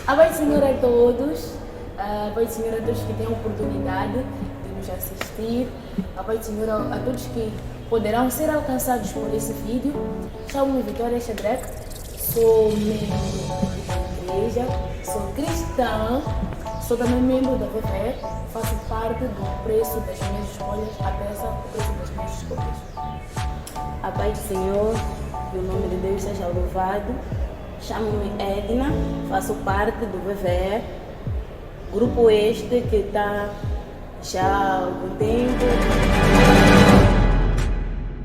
A paz do Senhor a todos, a paz do Senhor a todos que têm a oportunidade de nos assistir, a paz do Senhor a todos que poderão ser alcançados por esse vídeo. Chamo-me Vitória Shadrach, sou membro da igreja, sou cristã, sou também membro da VVE, faço parte do preço das minhas escolhas, a peça do preço das minhas escolhas. A paz do Senhor e o nome de Deus seja louvado. Chamo-me Edna, faço parte do VVE, grupo este que está já há algum tempo.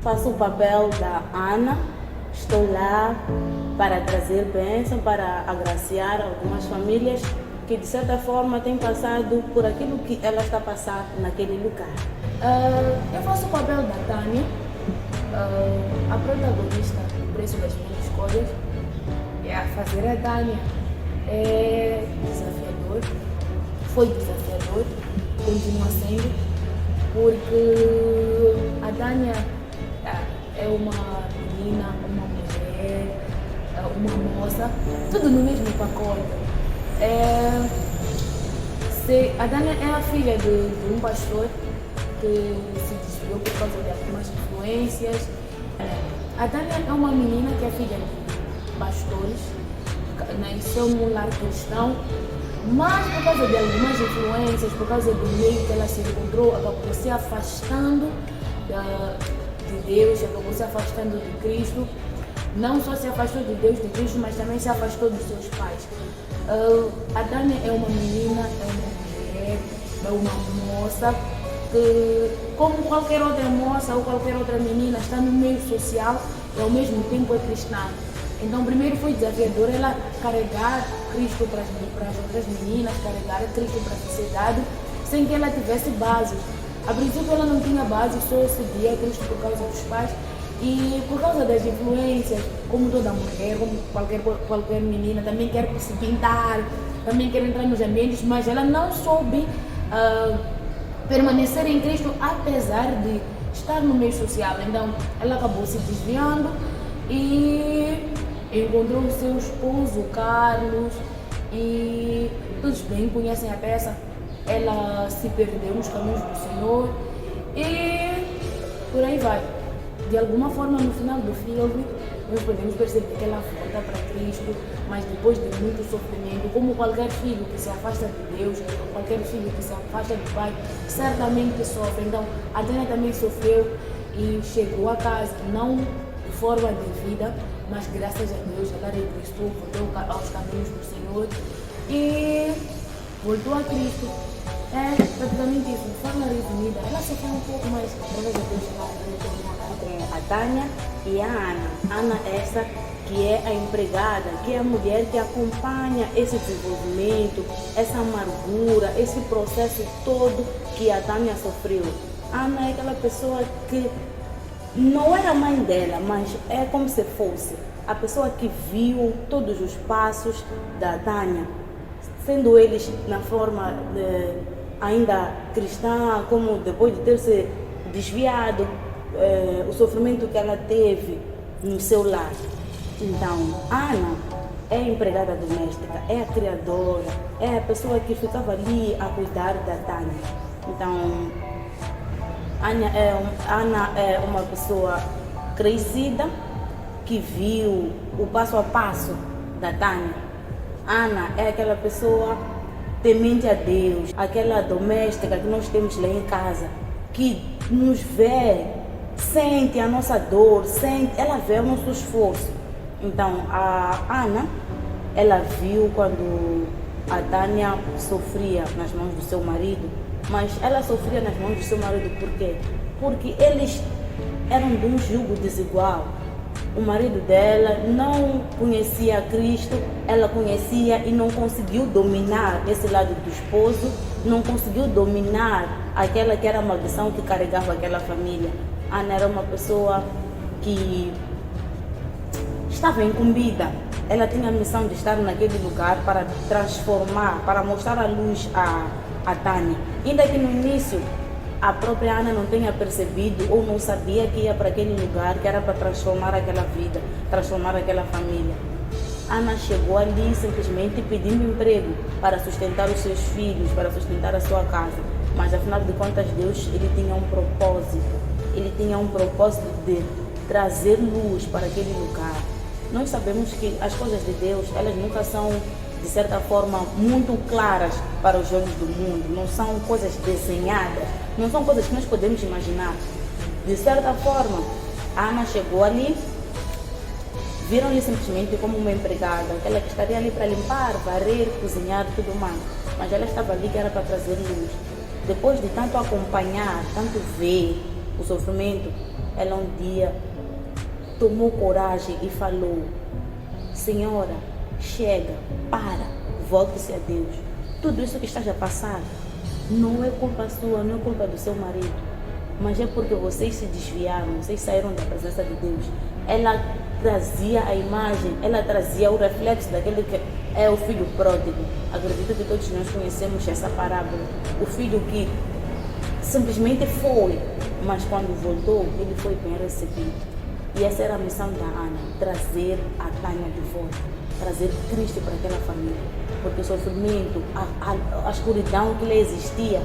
Faço o papel da Ana, estou lá para trazer bênção, para agraciar algumas famílias que de certa forma têm passado por aquilo que ela está passando naquele lugar. Eu faço o papel da Tânia, a protagonista do preço das minhas escolhas. A fazer a Tânia é desafiador, foi desafiador, continua sendo, porque a Tânia é uma menina, uma mulher, uma moça, tudo no mesmo pacote. A Tânia é a filha de um pastor que se desviou por causa de algumas influências. A Tânia é uma menina que é filha de pastores, nasceu num lar cristão, mas por causa de algumas influências, por causa do meio que ela se encontrou, acabou se afastando de Deus, acabou se afastando de Cristo. Não só se afastou de Deus, de Cristo, mas também se afastou dos seus pais. A Tânia é uma menina, é uma mulher, é uma moça que, como qualquer outra moça ou qualquer outra menina, está no meio social e ao mesmo tempo é cristã. Então, primeiro foi desafiador ela carregar Cristo para as outras meninas, carregar Cristo para a sociedade, sem que ela tivesse bases. A princípio, ela não tinha base, só seguia Cristo por causa dos pais e por causa das influências, como toda mulher, como qualquer menina, também quer se pintar, também quer entrar nos ambientes, mas ela não soube permanecer em Cristo, apesar de estar no meio social. Então, ela acabou se desviando e encontrou o seu esposo, Carlos, e todos bem conhecem a peça. Ela se perdeu nos caminhos do Senhor e por aí vai. De alguma forma, no final do filme, nós podemos perceber que ela volta para Cristo, mas depois de muito sofrimento, como qualquer filho que se afasta de Deus, qualquer filho que se afasta do pai, certamente sofre. Então, a Tânia também sofreu e chegou a casa, não de forma devida, mas graças a Deus ela regressou, voltou aos caminhos do Senhor e voltou a Cristo. É praticamente isso, de forma resumida. Ela sofreu um pouco, mas graças a Deus ela retornou Entre a Tânia e a Ana. Ana essa que é a empregada, que é a mulher que acompanha esse desenvolvimento, essa amargura, esse processo todo que a Tânia sofreu. Ana é aquela pessoa que não era a mãe dela, mas é como se fosse a pessoa que viu todos os passos da Tânia, sendo eles na forma ainda cristã, como depois de ter se desviado, o sofrimento que ela teve no seu lar. Então, Ana é a empregada doméstica, é a criadora, é a pessoa que ficava ali a cuidar da Tânia. Então, Ana é uma pessoa crescida que viu o passo a passo da Tânia. Ana é aquela pessoa temente a Deus, aquela doméstica que nós temos lá em casa, que nos vê, sente a nossa dor, ela vê o nosso esforço. Então, a Ana, ela viu quando a Tânia sofria nas mãos do seu marido, mas ela sofria nas mãos do seu marido por quê? Porque eles eram de um jugo desigual. O marido dela não conhecia Cristo, ela conhecia e não conseguiu dominar esse lado do esposo, não conseguiu dominar aquela que era a maldição que carregava aquela família. Ana era uma pessoa que estava incumbida. Ela tinha a missão de estar naquele lugar para transformar, para mostrar a luz a Tânia. Ainda que no início a própria Ana não tenha percebido ou não sabia que ia para aquele lugar, que era para transformar aquela vida, transformar aquela família. Ana chegou ali simplesmente pedindo emprego para sustentar os seus filhos, para sustentar a sua casa. Mas afinal de contas, Deus, ele tinha um propósito. Ele tinha um propósito de trazer luz para aquele lugar. Nós sabemos que as coisas de Deus, elas nunca são, de certa forma, muito claras para os olhos do mundo. Não são coisas desenhadas, não são coisas que nós podemos imaginar. De certa forma, a Ana chegou ali, viram-lhe simplesmente como uma empregada, aquela que estaria ali para limpar, varrer, cozinhar, tudo mais. Mas ela estava ali que era para trazer luz. Depois de tanto acompanhar, tanto ver o sofrimento, ela um dia tomou coragem e falou: Senhora, chega, para, volte-se a Deus. Tudo isso que estás a passar não é culpa sua, não é culpa do seu marido, mas é porque vocês se desviaram, vocês saíram da presença de Deus. Ela trazia a imagem, ela trazia o reflexo daquele que é o filho pródigo. Acredito que todos nós conhecemos essa parábola. O filho que simplesmente foi, mas quando voltou, ele foi bem recebido. E essa era a missão da Ana, trazer a Tânia de volta, trazer Cristo para aquela família. Porque o sofrimento, a escuridão que lhe existia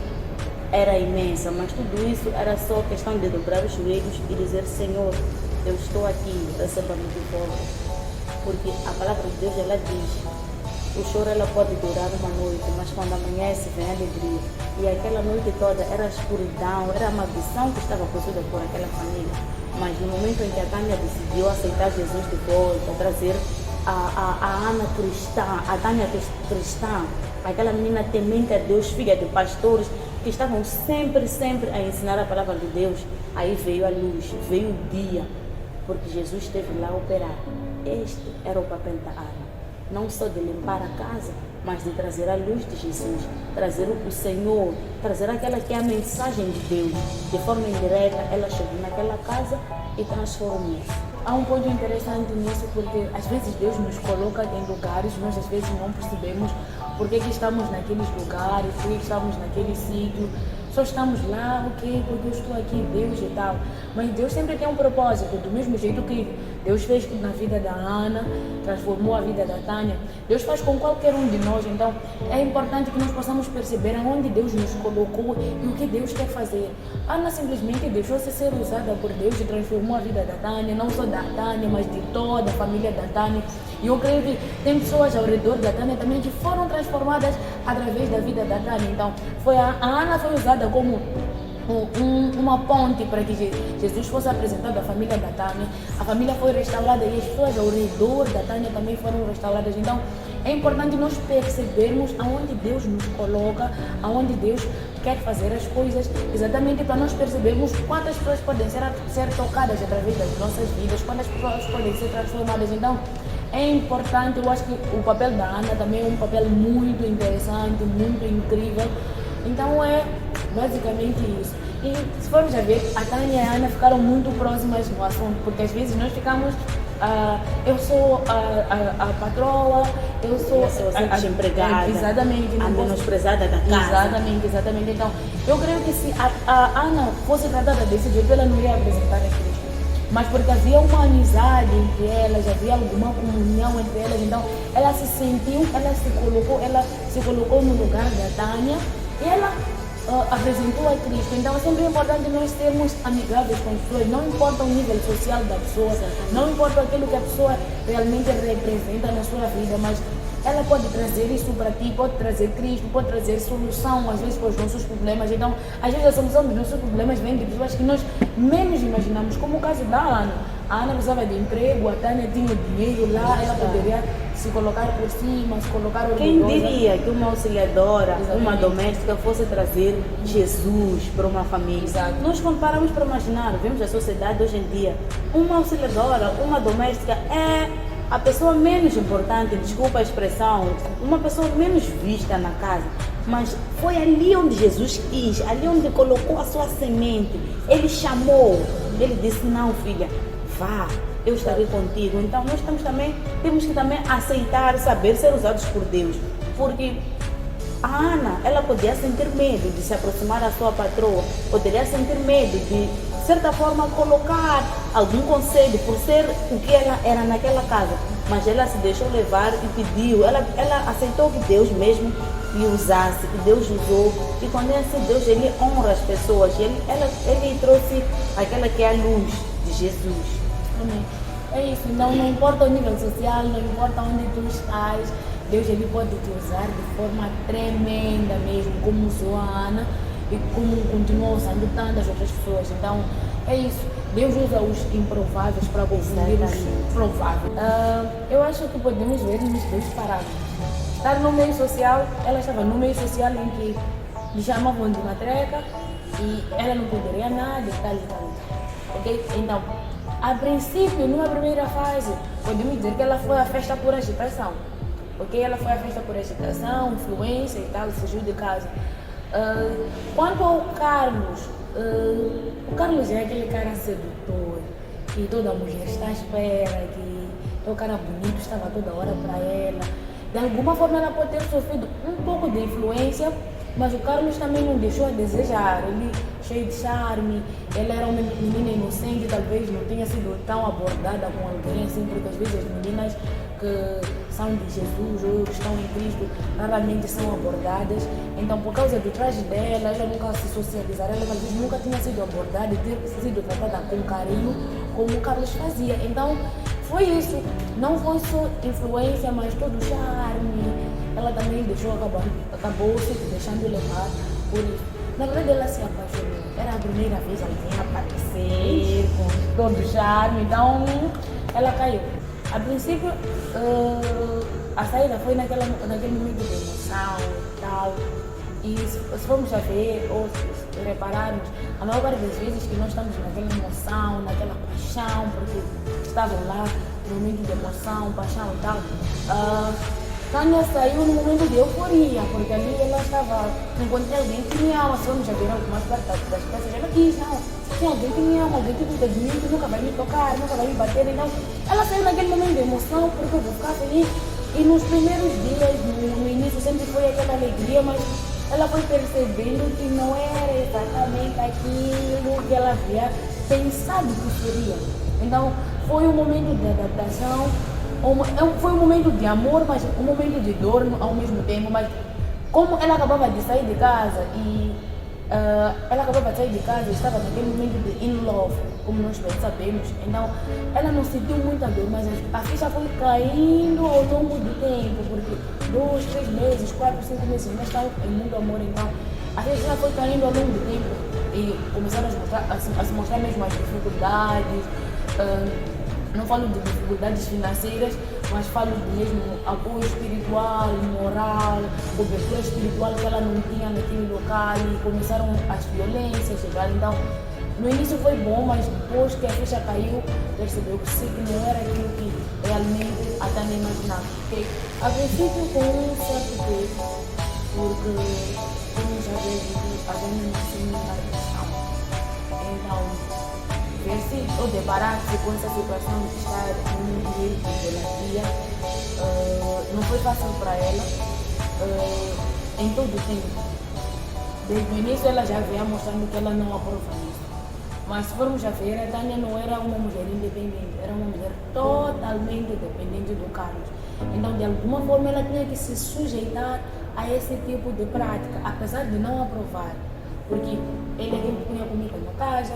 era imensa, mas tudo isso era só questão de dobrar os joelhos e dizer: Senhor, eu estou aqui, receba-me de volta. Porque a palavra de Deus, ela diz: o choro ela pode durar uma noite, mas quando amanhece vem a alegria. E aquela noite toda era a escuridão, era a maldição que estava possuída por aquela família. Mas no momento em que a Tânia decidiu aceitar Jesus de volta, trazer a Ana cristã, a Tânia cristã, aquela menina temente a Deus, filha de pastores, que estavam sempre a ensinar a palavra de Deus, aí veio a luz, veio o dia, porque Jesus esteve lá a operar. Este era o papel da Ana. Não só de limpar a casa, mas de trazer a luz de Jesus, trazer o Senhor, trazer aquela que é a mensagem de Deus. De forma indireta, ela chegou naquela casa e transformou. Há um ponto interessante nisso, porque às vezes Deus nos coloca em lugares, nós às vezes não percebemos porque que estamos naqueles lugares, porque que estamos naquele sítio. Só estamos lá, ok, porque eu estou aqui, Deus e tal. Mas Deus sempre tem um propósito, do mesmo jeito que Deus fez na vida da Ana, transformou a vida da Tânia, Deus faz com qualquer um de nós. Então é importante que nós possamos perceber aonde Deus nos colocou e o que Deus quer fazer. Ana simplesmente deixou-se ser usada por Deus e transformou a vida da Tânia, não só da Tânia, mas de toda a família da Tânia. E eu creio que tem pessoas ao redor da Tânia também que foram transformadas através da vida da Tânia. Então a Ana foi usada como uma ponte para que Jesus fosse apresentado à família da Tânia. A família foi restaurada e as pessoas ao redor da Tânia também foram restauradas. Então é importante nós percebermos aonde Deus nos coloca, aonde Deus quer fazer as coisas, exatamente para nós percebermos quantas pessoas podem ser tocadas através das nossas vidas, quantas pessoas podem ser transformadas. Então é importante, eu acho que o papel da Ana também é um papel muito interessante, muito incrível. Então é basicamente isso. E se formos a ver, a Tânia e a Ana ficaram muito próximas no assunto, porque às vezes nós ficamos, eu sou a patroa, eu sou a empregada, exatamente, a menosprezada da casa. Exatamente. Então, eu creio que se a Ana fosse tratada desse jeito, ela não ia apresentar a Cristo. Mas porque havia uma amizade entre elas, havia alguma comunhão entre elas, então ela se sentiu, ela se colocou no lugar da Tânia e ela apresentou a Cristo. Então é sempre importante nós sermos amigáveis com as pessoas, não importa o nível social da pessoa, não importa aquilo que a pessoa realmente representa na sua vida, mas ela pode trazer isso para ti, pode trazer Cristo, pode trazer solução às vezes para os nossos problemas. Então às vezes a solução dos nossos problemas vem de pessoas que nós menos imaginamos, como o caso da Ana. A Ana precisava de emprego, a Tânia tinha dinheiro lá, ela poderia se colocar por cima, se colocar orgulhosa. Quem diria que uma auxiliadora, uma doméstica fosse trazer Jesus para uma família? Exato. Nós quando paramos para imaginar, vemos a sociedade hoje em dia, uma auxiliadora, uma doméstica é a pessoa menos importante, desculpa a expressão, uma pessoa menos vista na casa. Mas foi ali onde Jesus quis, ali onde colocou a sua semente. Ele chamou, ele disse: não, filha, vá, eu estarei contigo. Então nós temos que também aceitar, saber ser usados por Deus. Porque a Ana, ela podia sentir medo de se aproximar da sua patroa, poderia sentir medo de certa forma colocar algum conselho por ser o que ela era naquela casa. mas ela se deixou levar e pediu, ela aceitou que Deus mesmo lhe usasse, que Deus usou, e quando é assim, Deus ele honra as pessoas, ele trouxe aquela que é a luz de Jesus. Amém. É isso, então não importa o nível social, não importa onde tu estás, Deus ele pode te usar de forma tremenda mesmo, como usou a Ana e como continuou usando tantas outras pessoas. Então é isso, Deus usa os improváveis para confundir os prováveis. Eu acho que podemos ver nos dois parágrafos. Estar no meio social, ela estava no meio social em que lhe chamavam de matreca e ela não poderia nada e tal e tal. Ok? Então, a princípio, numa primeira fase, podemos dizer que ela foi à festa por agitação. Ok? Ela foi à festa por agitação, influência e tal, fugiu de casa. Quanto ao Carlos, o Carlos é aquele cara sedutor, que toda mulher está à espera, que é o cara bonito, estava toda hora para ela. De alguma forma ela pode ter sofrido um pouco de influência, mas o Carlos também não deixou a desejar. Ele cheio de charme, ela era uma menina inocente, talvez não tenha sido tão abordada com alguém assim, porque às vezes as meninas que são de Jesus ou que estão em Cristo raramente são abordadas. Então, por causa do traje dela, ela nunca se socializaram, ela talvez nunca tinha sido abordada e ter sido tratada com carinho como o Carlos fazia. Então, foi isso. Não foi só influência, mas todo o charme. Ela também acabou se deixando levar por isso. Na verdade, ela se apaixonou. Era a primeira vez que alguém aparecer com todo o charme. Então, ela caiu. A princípio, a saída foi naquele momento de emoção e tal. E se formos a ver ou se repararmos, a maior parte das vezes que nós estamos naquela emoção, naquela paixão, porque estavam lá no momento de emoção, paixão e tal, Tânia saiu no momento de euforia, porque ali ela estava, encontrei alguém que me ama, se formos a ver algumas partes das peças, ela diz, não, tem alguém que me ama, alguém que cuida de mim, que nunca vai me tocar, nunca vai me bater, então ela saiu naquele momento de emoção, porque eu vou ficar feliz, e nos primeiros dias, no início sempre foi aquela alegria, mas ela foi percebendo que não era exatamente aquilo que ela havia pensado que seria. Então, foi um momento de adaptação, foi um momento de amor, mas um momento de dor ao mesmo tempo. Mas como ela acabava de sair de casa e estava naquele momento de in love, como nós bem sabemos, então ela não sentiu muita dor, mas a ficha foi caindo ao longo do tempo, porque 2, 3 meses, 4, 5 meses, ainda estava em muito amor, então a ficha foi caindo ao longo do tempo e começaram a se mostrar mesmo as dificuldades. Não falo de dificuldades financeiras, mas falo de mesmo apoio espiritual, moral, cobertura espiritual que ela não tinha naquele local e começaram as violências a chegar. Então, no início foi bom, mas depois que a ficha caiu, percebeu que sim, que não era aquilo que realmente a Tânia imaginava. Okay? A princípio com um certo peso, porque como já vejo, a Tânia não se muita atenção. Então, ver-se ou deparar-se com essa situação de estar num ambiente de idolatria não foi fácil para ela em todo o tempo. Desde o início ela já veio mostrando que ela não aprova isso. Mas se formos a ver, a Tânia não era uma mulher independente, era uma mulher totalmente dependente do Carlos. Então, de alguma forma, ela tinha que se sujeitar a esse tipo de prática, apesar de não aprovar. Porque ele é quem punha comida na casa,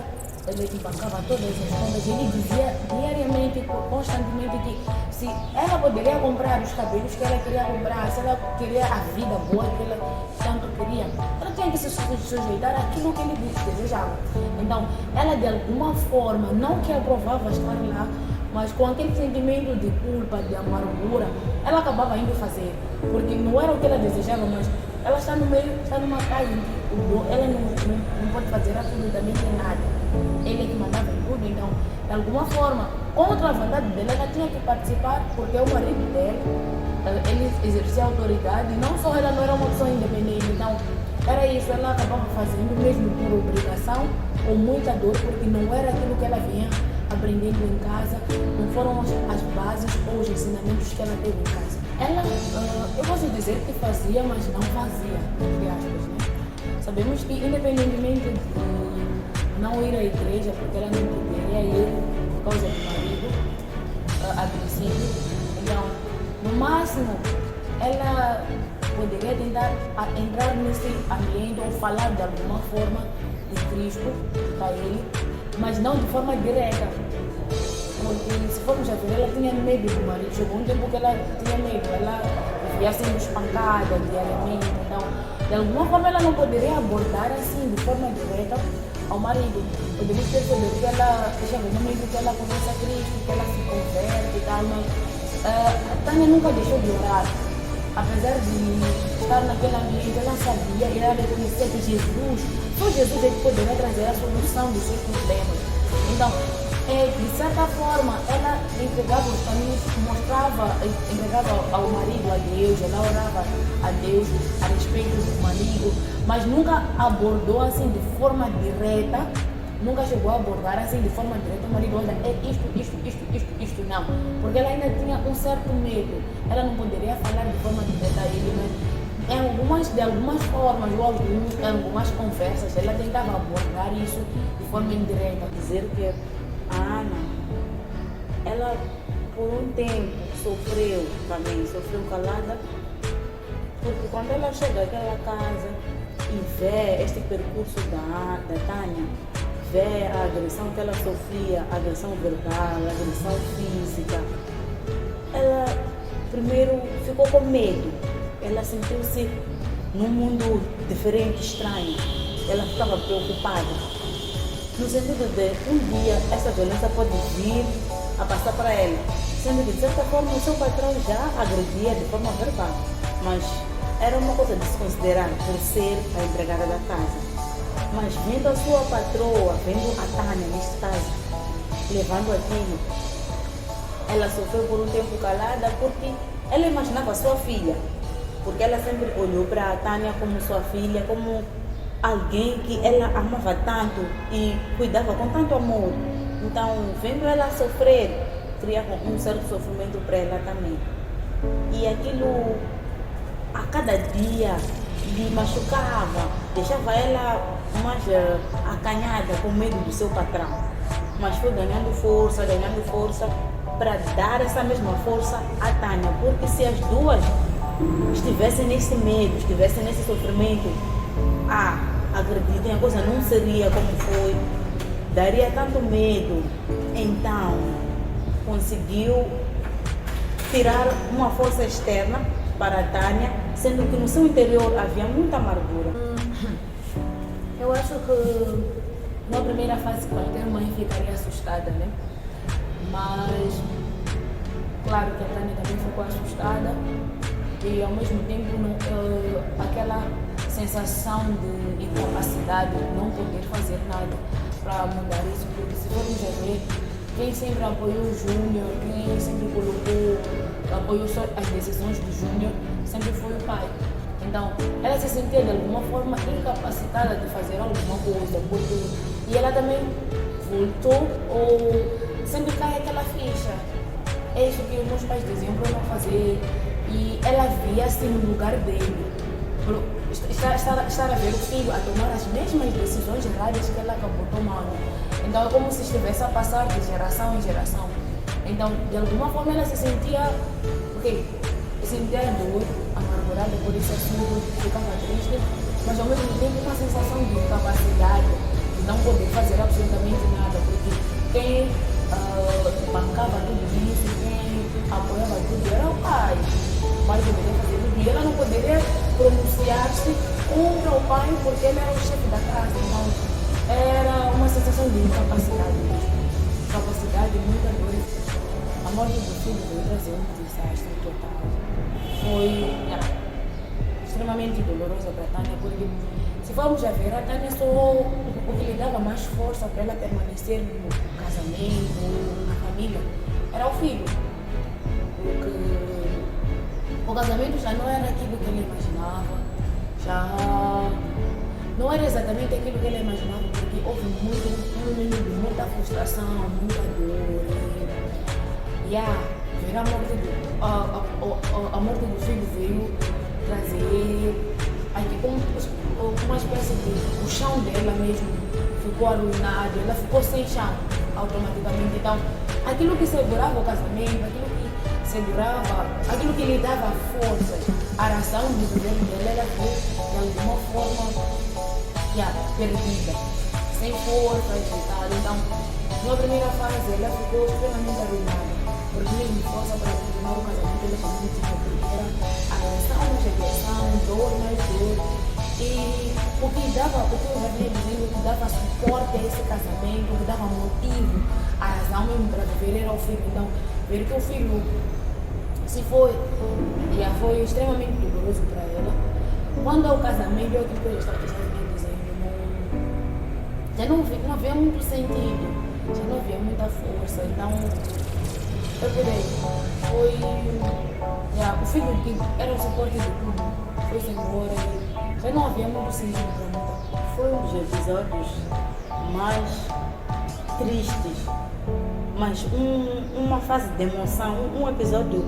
ele que bancava todas as contas, ele dizia diariamente, constantemente que se ela poderia comprar os cabelos que ela queria comprar, se ela queria a vida boa que ela tanto queria, ela tinha que se sujeitar àquilo que ele desejava. Então, ela de alguma forma, não que aprovava estar lá, mas com aquele sentimento de culpa, de amargura, ela acabava indo fazer, porque não era o que ela desejava, mas ela está no meio, está numa casa em que ela não pode fazer absolutamente nada. Ele é que mandava em tudo, então, de alguma forma, contra a vontade dela, ela tinha que participar, porque é o marido dela, ele exercia autoridade, e não só ela não era uma pessoa independente, então, era isso, ela acabava fazendo mesmo por obrigação, com muita dor, porque não era aquilo que ela vinha aprendendo em casa, não foram as bases ou os ensinamentos que ela teve em casa. Ela, eu posso dizer que fazia, mas não fazia, entre aspas, né? Sabemos que, independentemente de não ir à igreja, porque ela não poderia ir por causa do marido, a princípio, máximo, ela poderia tentar entrar nesse ambiente ou falar de alguma forma de Cristo para ele, mas não de forma direta. Porque se formos a ver, ela tinha medo do marido. Chegou um tempo que ela tinha medo, ela vivia sendo espancada diariamente. Então, de alguma forma, ela não poderia abordar assim, de forma direta, ao marido. Podemos perceber que ela chega no momento que ela conhece a Cristo, que ela se converte e tal, mas a Tânia nunca deixou de orar. Apesar de estar naquele ambiente, ela sabia e ela reconhecia que Jesus, só Jesus é que poderia trazer a solução dos seus problemas. Então, de certa forma, ela entregava os caminhos, entregava ao marido a Deus, ela orava a Deus a respeito do marido, mas nunca abordou assim de forma direta, nunca chegou a abordar assim de forma direta o marido, olha, é isto, não. Porque ela ainda tinha um certo medo, ela não poderia falar de forma direta a ele, mas de algumas formas, ou em algumas conversas, ela tentava abordar isso de forma indireta. Dizer que a Ana, ela por um tempo sofreu calada, porque quando ela chega àquela casa e vê este percurso da Tânia, vê a agressão que ela sofria, a agressão verbal, a agressão física, ela primeiro ficou com medo, ela sentiu-se num mundo diferente, estranho, ela ficava preocupada. No sentido de um dia essa violência pode vir a passar para ela, sendo que de certa forma o seu patrão já agredia de forma verbal, mas era uma coisa de se considerar por ser a empregada da casa. Mas vendo a sua patroa, vendo a Tânia neste caso, levando aquilo, ela sofreu por um tempo calada porque ela imaginava a sua filha, porque ela sempre olhou para a Tânia como sua filha, como alguém que ela amava tanto e cuidava com tanto amor. Então, vendo ela sofrer, criava um certo sofrimento para ela também. E aquilo, a cada dia, lhe machucava, deixava ela mais acanhada, com medo do seu patrão. Mas foi ganhando força para dar essa mesma força à Tânia, porque se as duas estivessem nesse medo, estivessem nesse sofrimento, acreditem, a coisa não seria como foi, daria tanto medo. Então, conseguiu tirar uma força externa para a Tânia, sendo que no seu interior havia muita amargura. Eu acho que na primeira fase qualquer mãe ficaria assustada, né? Mas, claro que a Tânia também ficou assustada e ao mesmo tempo aquela sensação de incapacidade, não poder fazer nada para mudar isso, porque se formos a ver, quem sempre apoiou o Júnior, quem sempre apoiou só as decisões do Júnior, sempre foi o pai. Então, ela se sentia de alguma forma incapacitada de fazer alguma coisa, e ela também voltou, ou sempre cai aquela ficha. É isso que os meus pais diziam para não fazer, e ela via-se no lugar dele. Estar a ver o filho a tomar as mesmas decisões erradas que ela acabou tomando. Então é como se estivesse a passar de geração em geração. Então, de alguma forma ela se sentia dor, amargurada por esse assunto, ficava triste, mas ao mesmo tempo uma sensação de incapacidade, de não poder fazer absolutamente nada, porque quem bancava tudo isso, quem apoiava tudo era o pai. O pai deveria fazer tudo e ela não poderia pronunciar-se contra o pai porque ele era o chefe da casa. Então era uma sensação de incapacidade mesmo. Incapacidade, muita dor. A morte do filho veio trazer um desastre total. Foi extremamente dolorosa para a Tânia, porque se formos a ver, a Tânia só o que lhe dava mais força para ela permanecer no casamento, na família, era o filho. Porque o casamento já não era aquilo que ele imaginava, já não era exatamente aquilo que ele imaginava, porque houve muita frustração, muita dor. Ver a morte do filho veio trazer aqui como uma espécie de o chão dela mesmo ficou arruinado, ela ficou sem chão automaticamente. Então, aquilo que segurava o casamento, aquilo que segurava, aquilo que lhe dava forças, a razão de viver dele era que, de alguma forma, perdida, sem forças e tal. Então, na primeira fase, ela ficou extremamente arruinada, porque mesmo força para continuar o casamento, ele foi muito porque era agressão, rejeição, dor, mais dor. E o que eu já vinha dizendo, o que dava suporte a esse casamento, o que dava motivo, a razão mesmo para viver era o filho. Então, ver que o filho se foi, já foi extremamente doloroso para ela. Quando é o casamento, é aquilo que eu estava dizendo, já não havia muito sentido, já não havia muita força. Então, eu falei, foi, o filho que era o suporte de tudo, foi-se embora e já não havia muito sentido para muita coisa. Foi um dos episódios mais tristes, mas uma fase de emoção, um episódio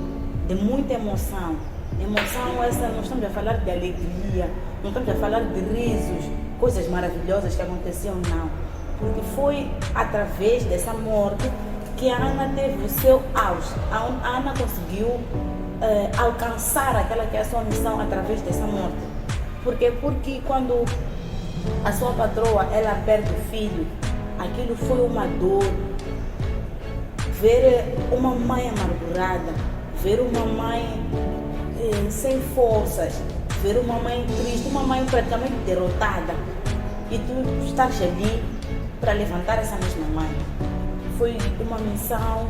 de muita emoção. Emoção essa, não estamos a falar de alegria, não estamos a falar de risos, coisas maravilhosas que aconteciam, não. Porque foi através dessa morte que a Ana teve o seu auge. A Ana conseguiu alcançar aquela que é a sua missão através dessa morte. Porque quando a sua patroa, ela perde o filho, aquilo foi uma dor. Ver uma mãe amargurada, ver uma mãe sem forças, ver uma mãe triste, uma mãe praticamente derrotada, e tu estás ali para levantar essa mesma mãe. Foi uma missão,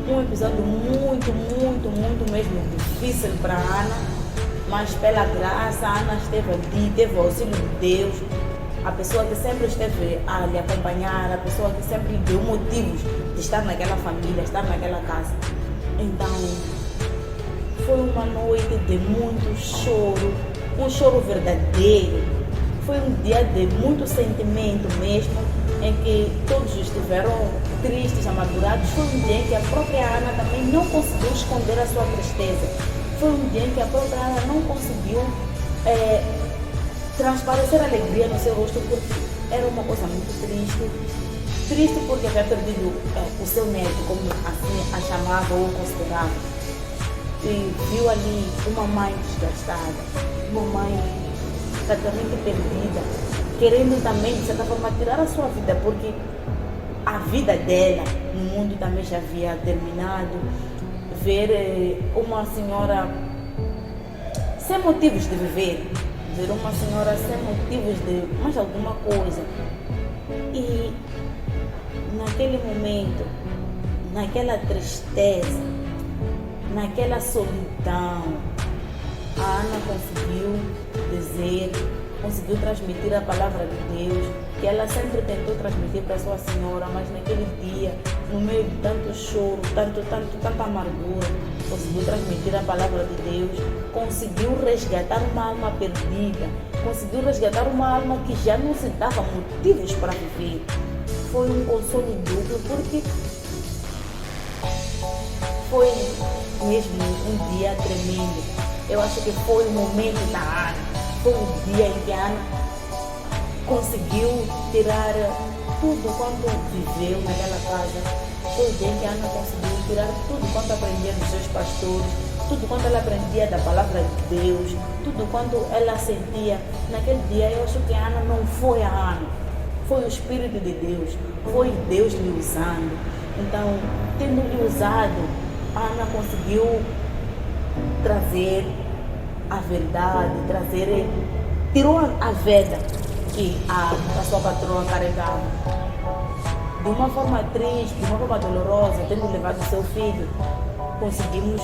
um episódio muito, muito, muito mesmo difícil para a Ana, mas pela graça a Ana esteve ali, teve o auxílio de Deus, a pessoa que sempre esteve a lhe acompanhar, a pessoa que sempre lhe deu motivos de estar naquela família, estar naquela casa. Então, foi uma noite de muito choro, um choro verdadeiro. Foi um dia de muito sentimento mesmo, em que todos estiveram tristes, amargurados. Foi um dia em que a própria Ana também não conseguiu esconder a sua tristeza. Foi um dia em que a própria Ana não conseguiu transparecer alegria no seu rosto, porque era uma coisa muito triste. Triste porque havia perdido o seu neto, como assim a chamava ou considerava. E viu ali uma mãe desgastada, uma mãe praticamente perdida, querendo também, de certa forma, tirar a sua vida, porque a vida dela no mundo também já havia terminado. Ver uma senhora sem motivos de viver, ver uma senhora sem motivos de mais alguma coisa. E naquele momento, naquela tristeza, naquela solidão, a Ana conseguiu dizer, conseguiu transmitir a palavra de Deus, que ela sempre tentou transmitir para sua senhora, mas naquele dia, no meio de tanto choro, tanta amargura, conseguiu transmitir a palavra de Deus, conseguiu resgatar uma alma perdida, conseguiu resgatar uma alma que já não se dava motivos para viver. Foi um consolo duplo, porque foi mesmo um dia tremendo. Eu acho que foi o momento da Ana. Foi o dia em que a Ana conseguiu tirar tudo quanto viveu naquela casa. Foi o dia em que a Ana conseguiu tirar tudo quanto aprendia dos seus pastores, tudo quanto ela aprendia da palavra de Deus, tudo quanto ela sentia. Naquele dia eu acho que a Ana não foi a Ana, foi o Espírito de Deus, foi Deus lhe usando. Então, tendo lhe usado, a Ana conseguiu trazer a verdade, tirou a veda que a sua patroa carregava. De uma forma triste, de uma forma dolorosa, tendo levado seu filho, conseguimos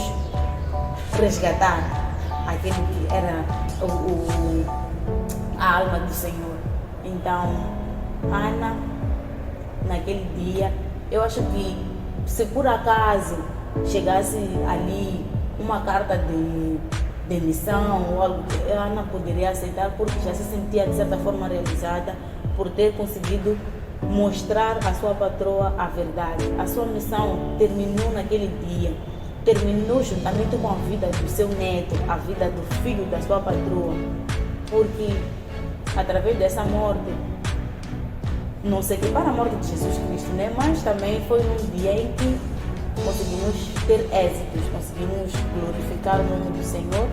resgatar aquele que era a alma do Senhor. Então, Ana, naquele dia, eu acho que se por acaso chegasse ali uma carta de demissão ou algo, a Ana poderia aceitar, porque já se sentia de certa forma realizada por ter conseguido mostrar à sua patroa a verdade. A sua missão terminou naquele dia, terminou juntamente com a vida do seu neto, a vida do filho da sua patroa, porque através dessa morte não se equipara a morte de Jesus Cristo, né? Mas também foi um dia em que conseguimos ter êxitos, conseguimos glorificar o nome do Senhor,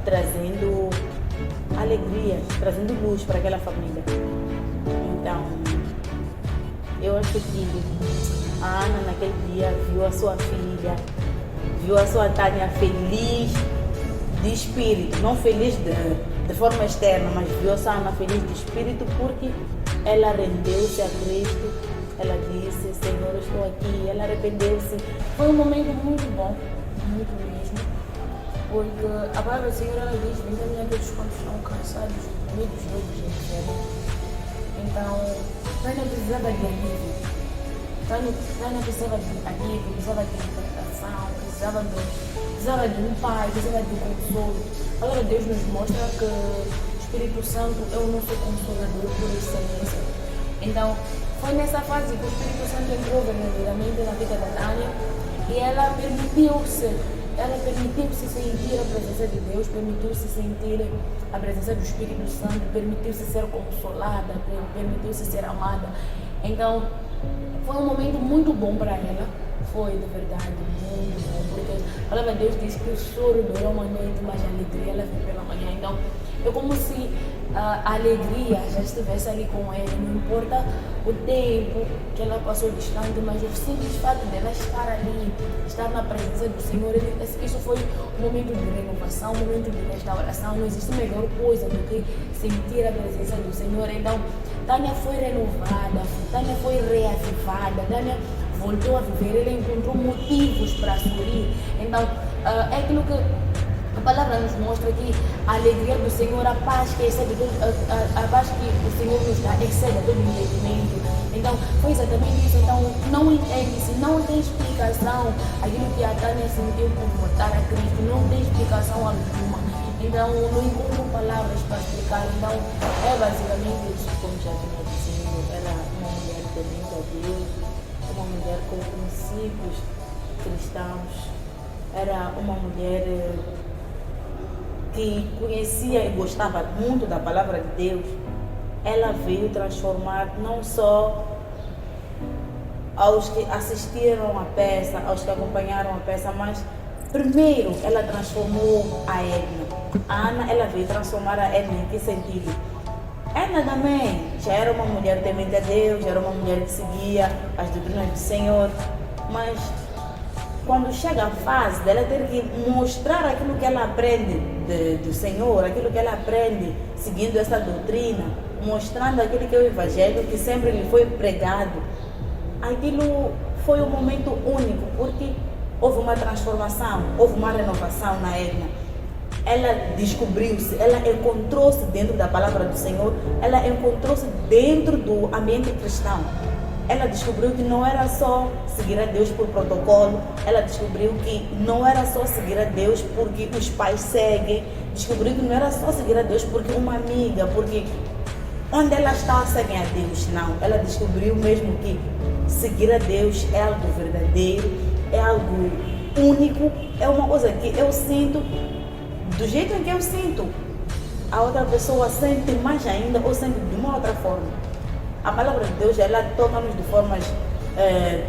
trazendo alegria, trazendo luz para aquela família. Então, eu acho que a Ana naquele dia viu a sua filha, viu a sua Tânia feliz de espírito, não feliz de forma externa, mas viu a sua Ana feliz de espírito porque ela rendeu-se a Cristo. Ela disse: Senhor, eu estou aqui. Ela arrependeu-se. Foi um momento muito bom, muito mesmo, porque a palavra do Senhor, ela diz: vem a minha Deus quando estão cansados, oprimidos, todos de inferno. Então, Tânia precisava de alívio. Tânia precisava de alívio, precisava de libertação, precisava de um pai, precisava de consolo. A palavra de Deus nos mostra que o Espírito Santo é o nosso consolador por excelência. Então, foi nessa fase que o Espírito Santo entrou verdadeiramente na vida da Tânia e ela permitiu-se sentir a presença de Deus, permitiu-se sentir a presença do Espírito Santo, permitiu-se ser consolada, permitiu-se ser amada. Então, foi um momento muito bom para ela, foi de verdade muito bom, porque a palavra de Deus diz que o choro durou uma noite, mas a alegria ela vem pela manhã. Então, é como se a alegria já estivesse ali com ela, não importa o tempo que ela passou distante, mas o simples fato dela estar ali, estar na presença do Senhor, isso foi um momento de renovação, um momento de restauração. Não existe melhor coisa do que sentir a presença do Senhor. Então, Tânia foi renovada, Tânia foi reavivada, Tânia voltou a viver, ela encontrou motivos para sorrir. Então, é aquilo que a palavra nos mostra que a alegria do Senhor, a paz que excede a paz que o Senhor nos dá, excede todo entendimento. Então, foi exatamente isso. Então, não entende-se, não tem explicação aquilo que a Tânia sentiu por voltar a Cristo, não tem explicação alguma. Então, não encontro palavras para explicar. Então, é basicamente isso, como já tinha dito. Era uma mulher temente a Deus, uma mulher com princípios cristãos, era uma mulher que conhecia e gostava muito da palavra de Deus. Ela veio transformar não só aos que assistiram a peça, aos que acompanharam a peça, mas primeiro ela transformou a Edna. A Ana, ela veio transformar a Edna em que sentido? Edna também já era uma mulher temente a Deus, já era uma mulher que seguia as doutrinas do Senhor, mas quando chega a fase dela ter que mostrar aquilo que ela aprende do Senhor, aquilo que ela aprende seguindo essa doutrina, mostrando aquilo que é o Evangelho que sempre lhe foi pregado, aquilo foi um momento único, porque houve uma transformação, houve uma renovação na Edna. Ela descobriu-se, ela encontrou-se dentro da palavra do Senhor, ela encontrou-se dentro do ambiente cristão. Ela descobriu que não era só seguir a Deus por protocolo, ela descobriu que não era só seguir a Deus porque os pais seguem, descobriu que não era só seguir a Deus porque uma amiga, porque onde ela está seguem a Deus, não. Ela descobriu mesmo que seguir a Deus é algo verdadeiro, é algo único, é uma coisa que eu sinto do jeito em que eu sinto. A outra pessoa sente mais ainda ou sente de uma outra forma. A palavra de Deus, ela toca-nos de formas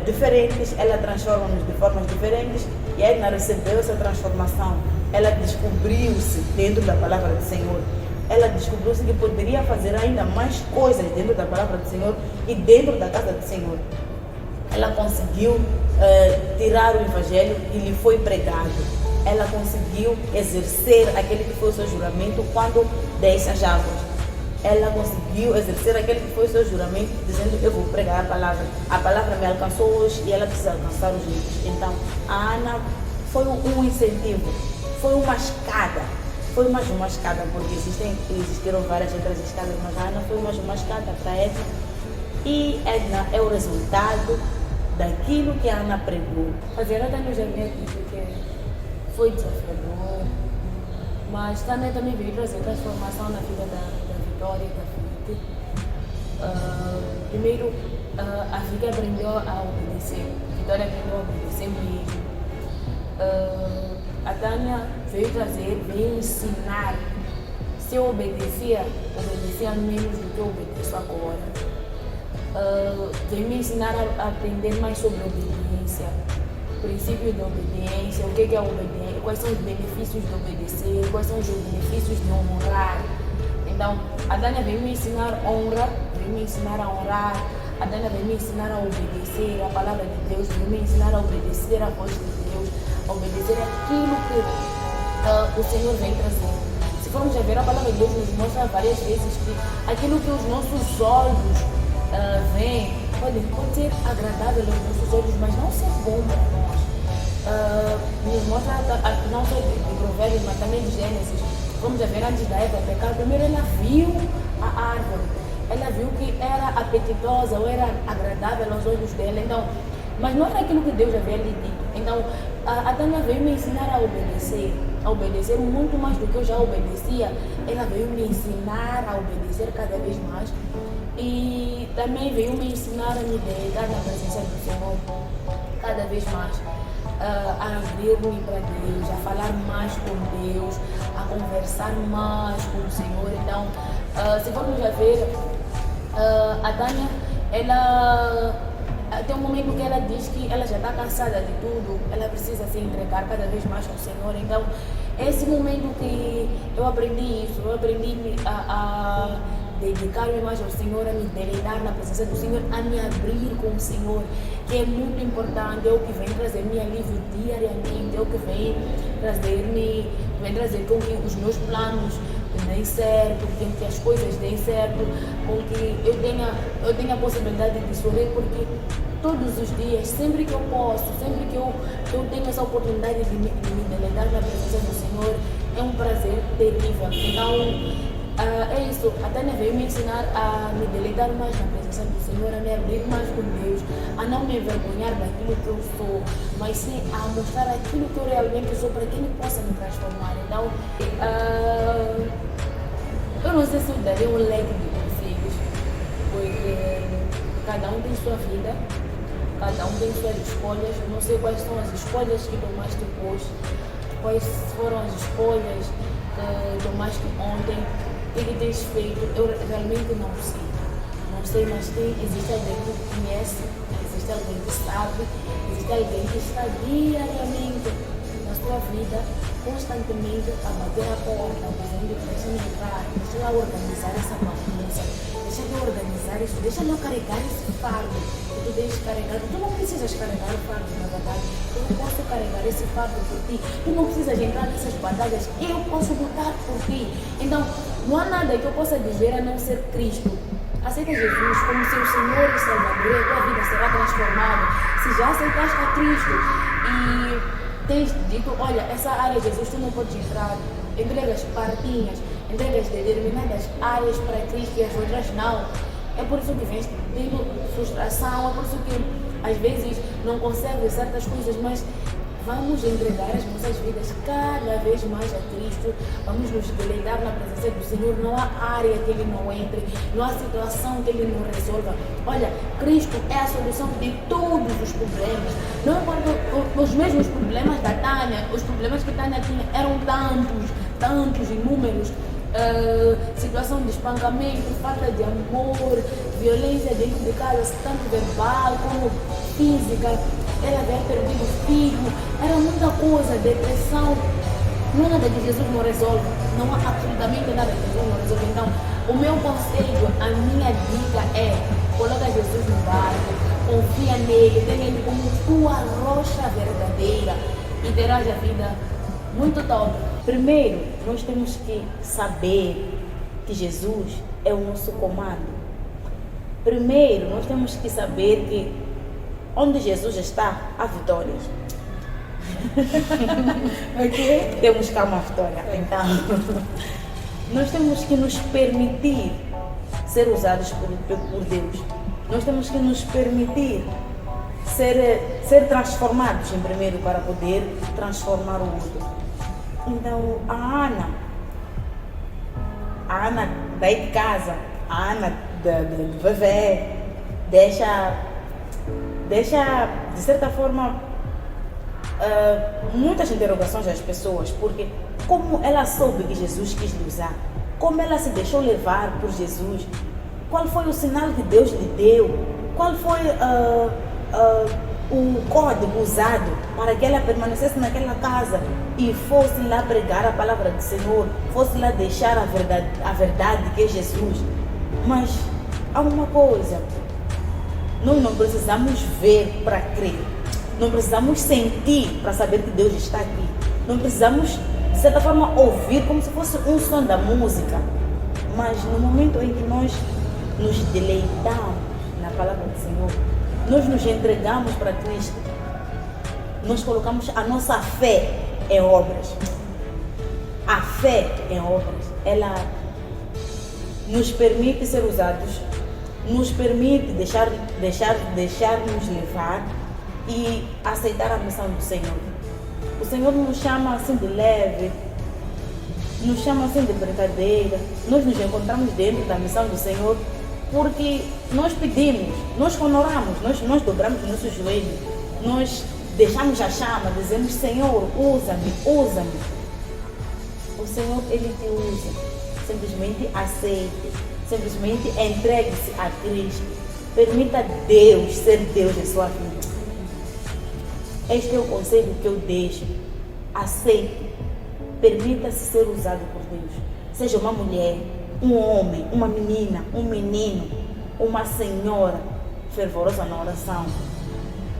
diferentes, ela transforma-nos de formas diferentes, e a Edna recebeu essa transformação. Ela descobriu-se dentro da palavra do Senhor. Ela descobriu-se que poderia fazer ainda mais coisas dentro da palavra do Senhor e dentro da casa do Senhor. Ela conseguiu tirar o Evangelho que lhe foi pregado. Ela conseguiu exercer aquele que foi o seu juramento quando deixa as águas. Ela conseguiu exercer aquele que foi o seu juramento, dizendo: eu vou pregar a palavra. A palavra me alcançou hoje e ela precisa alcançar os outros. Então, a Ana foi um incentivo, foi uma escada. Foi mais uma escada, porque existiram várias outras escadas, mas a Ana foi mais uma escada para Edna. E Edna é o resultado daquilo que a Ana pregou. Fazer até no jardim aqui, porque foi desafiador, mas também veio trazer transformação na vida da Vitória e da Felipe. Primeiro, a Vitória aprendeu a obedecer. A Vitória aprendeu a obedecer mesmo. A Tânia veio ensinar. Se eu obedecia menos do que eu obedeço agora. Veio me ensinar a aprender mais sobre obediência. princípios da obediência, o que é a obediência, quais são os benefícios de obedecer, quais são os benefícios de honrar. Então, a Dânia veio me ensinar honra, veio me ensinar a honrar, a Dânia veio me ensinar a obedecer a palavra de Deus, veio me ensinar a obedecer a voz de Deus, a obedecer aquilo que o Senhor vem trazer. Se formos a ver, a palavra de Deus nos mostra várias vezes que aquilo que os nossos olhos veem pode ser agradável aos nossos olhos, mas não ser bom para nós. Nos mostra não só de Provérbios, mas também de Gênesis. Vamos a ver, antes da Eva pecar, primeiro ela viu a árvore, ela viu que era apetitosa ou era agradável aos olhos dela, então, mas não era aquilo que Deus havia lhe dito. Então, a Dânia veio me ensinar a obedecer muito mais do que eu já obedecia. Ela veio me ensinar a obedecer cada vez mais e também veio me ensinar a me deleitar na presença do Senhor cada vez mais. A abrir-me para Deus, a falar mais com Deus, a conversar mais com o Senhor. Então, se formos a ver, a Dânia, ela tem um momento que ela diz que ela já está cansada de tudo, ela precisa se entregar cada vez mais ao Senhor. Então, esse momento que eu aprendi isso, eu aprendi a dedicar-me mais ao Senhor, a me deleitar na presença do Senhor, a me abrir com o Senhor, que é muito importante, é o que vem trazer-me alívio diariamente, é o que vem trazer com que os meus planos deem certo, com que as coisas deem certo, com que eu tenha a possibilidade de sorrir, porque todos os dias, sempre que eu posso, sempre que eu tenho essa oportunidade de me deleitar na presença do Senhor, é um prazer terrível. Então, é isso, a Tânia veio me ensinar a me deleitar mais na presença do Senhor, a me abrir mais com Deus, a não me envergonhar daquilo que eu sou, mas sim a mostrar aquilo que eu realmente sou para que Ele possa me transformar. Então, eu não sei se eu daria um leque de conselhos, porque cada um tem sua vida, cada um tem suas escolhas. Eu não sei quais são as escolhas que tomaste hoje, quais foram as escolhas que tomaste ontem. O que tens feito? Eu realmente não sei. Não sei, mas existe alguém que conhece, existe alguém que sabe, existe alguém que está diariamente na sua vida, constantemente a bater a porta, dizendo: deixa-me entrar, deixa eu organizar essa bagunça, deixa eu organizar isso, deixa eu carregar esse fardo que tu tens carregado. Tu não precisas carregar o fardo, na verdade. Eu posso carregar esse fardo por ti. Tu não precisas entrar nessas batalhas, eu posso lutar por ti. Então, não há nada que eu possa dizer a não ser Cristo. Aceita Jesus como seu Senhor e Salvador e a tua vida será transformada. Se já aceitaste a Cristo e tens dito: olha, essa área, Jesus, tu não podes entrar, entregas partinhas, entregas determinadas áreas para Cristo e as outras não. É por isso que vens tendo frustração, é por isso que às vezes não consegues certas coisas, mas vamos entregar as nossas vidas cada vez mais a Cristo, vamos nos deleitar na presença do Senhor. Não há área que Ele não entre, não há situação que Ele não resolva. Olha, Cristo é a solução de todos os problemas. Não importa os mesmos problemas da Tânia, os problemas que Tânia tinha eram tantos, inúmeros. Situação de espancamento, falta de amor, violência dentro de casa, tanto verbal como física. Ela havia perdido o filho, era muita coisa, depressão. Não é nada que Jesus não resolve, não há absolutamente nada que Jesus não resolve. Então, o meu conselho, a minha dica é: coloca Jesus no barco, confia nele, tenha ele como tua rocha verdadeira e terás a vida muito top. Primeiro, nós temos que saber que Jesus é o nosso comando. Primeiro, nós temos que saber que onde Jesus está, há vitórias. Okay? Temos cá uma vitória. Então, nós temos que nos permitir ser usados por Deus. Nós temos que nos permitir ser transformados em primeiro para poder transformar o mundo. Então, a Ana daí de casa, a Ana do bebê, deixa de certa forma muitas interrogações às pessoas, porque como ela soube que Jesus quis lhe usar, como ela se deixou levar por Jesus, qual foi o sinal que Deus lhe deu, qual foi o código usado para que ela permanecesse naquela casa e fosse lá pregar a palavra do Senhor, fosse lá deixar a verdade que é Jesus. Mas há uma coisa, nós não precisamos ver para crer, não precisamos sentir para saber que Deus está aqui, não precisamos, de certa forma, ouvir como se fosse um som da música, mas no momento em que nós nos deleitamos na palavra do Senhor, nós nos entregamos para Cristo, nós colocamos a nossa fé em obras. A fé em obras, ela nos permite ser usados, nos permite deixar-nos levar e aceitar a missão do Senhor. O Senhor nos chama assim de leve, nos chama assim de brincadeira. Nós nos encontramos dentro da missão do Senhor porque nós pedimos, nós honoramos, nós dobramos o nosso joelho, nós deixamos a chama, dizemos: Senhor, usa-me, usa-me. O Senhor, Ele te usa. Simplesmente aceite, simplesmente entregue-se a Cristo. Permita Deus ser Deus em sua vida. Este é o conselho que eu deixo. Aceite, permita-se ser usado por Deus. Seja uma mulher, um homem, uma menina, um menino, uma senhora fervorosa na oração.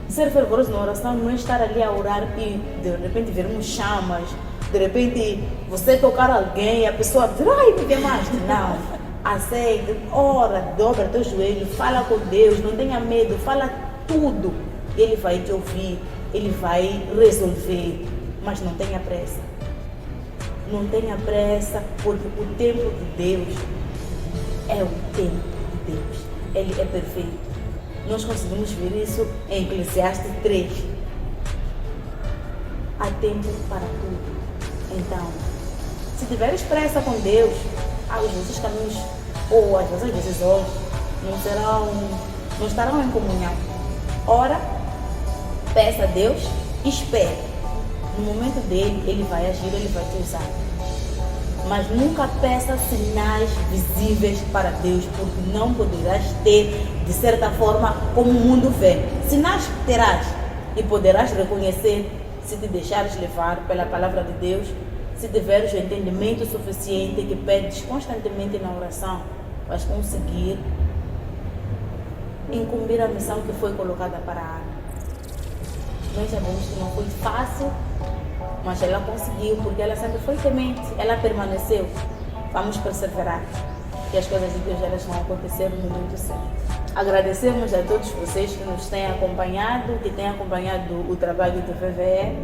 Ser fervoroso na oração não é estar ali a orar e de repente vermos chamas, de repente você tocar alguém e a pessoa dizer: ai, me queimaste. Não. Aceite, ora, dobra teu joelho, fala com Deus, não tenha medo, fala tudo. Ele vai te ouvir, Ele vai resolver, mas não tenha pressa. Não tenha pressa, porque o tempo de Deus é o tempo de Deus. Ele é perfeito. Nós conseguimos ver isso em Eclesiastes 3. Há tempo para tudo. Então, se tiveres pressa com Deus, os vossos caminhos ou as vossas decisões não estarão em comunhão. Ora, peça a Deus, espere. No momento dele, Ele vai agir, Ele vai te usar. Mas nunca peça sinais visíveis para Deus, porque não poderás ter, de certa forma, como o mundo vê. Sinais terás e poderás reconhecer se te deixares levar pela palavra de Deus, se tiveres o entendimento suficiente que pedes constantemente na oração, vais conseguir incumbir a missão que foi colocada para a Ana. Nós sabemos que não foi fácil, mas ela conseguiu, porque ela sempre foi temente, ela permaneceu. Vamos perseverar, que as coisas de Deus elas vão acontecer no momento certo. Agradecemos a todos vocês que nos têm acompanhado, que têm acompanhado o trabalho do VVE.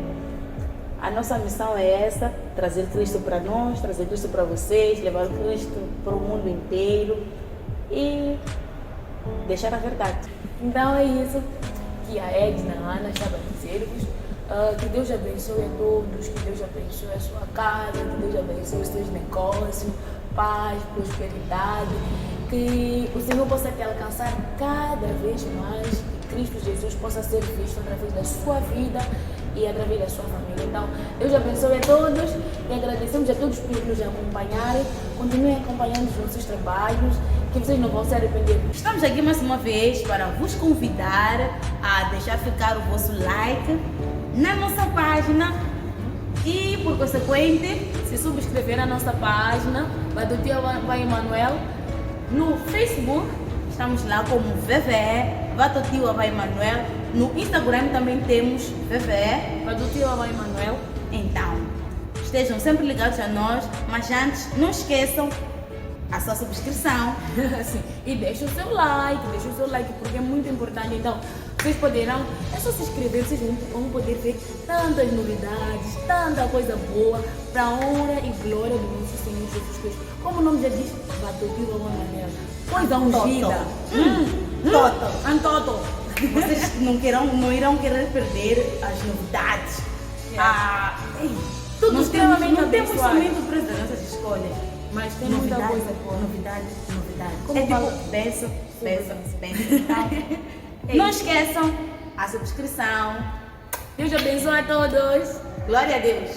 A nossa missão é essa: trazer Cristo para nós, trazer Cristo para vocês, levar Cristo para o mundo inteiro e deixar a verdade. Então é isso que a Edna, a Ana estava a dizer-vos. Que Deus abençoe a todos, que Deus abençoe a sua casa, que Deus abençoe os seus negócios, paz, prosperidade, que o Senhor possa te alcançar cada vez mais, que Cristo Jesus possa ser visto através da sua vida e através da sua família. Então, Deus abençoe a todos e agradecemos a todos por nos acompanharem. Continuem acompanhando os nossos trabalhos, que vocês não vão se arrepender. Estamos aqui mais uma vez para vos convidar a deixar ficar o vosso like na nossa página e, por consequente, se subscrever na nossa página Batutia Vai Emanuel no Facebook. Estamos lá como VVE Batutia Vai Emanuel. No Instagram também temos VVE Batutia Vai Emanuel. Então, estejam sempre ligados a nós, mas antes, não esqueçam a sua subscrição. Sim. E deixa o seu like, porque é muito importante. Então, vocês poderão, é só se inscrever, vocês vão poder ver tantas novidades, tanta coisa boa, para a honra e glória do nosso Senhor Jesus Cristo. Como o nome já diz, Batutia Vai Emanuel. Coisa ungida. Toto. Antoto. Vocês não irão querer perder as novidades. Tudo Não extremamente temos abençoado. somente o preço das nossas escolhas. Mas tem muita coisa boa. Novidade. Como É fala- tipo, benção. É Não isso. esqueçam a subscrição. Deus abençoe a todos. Glória a Deus.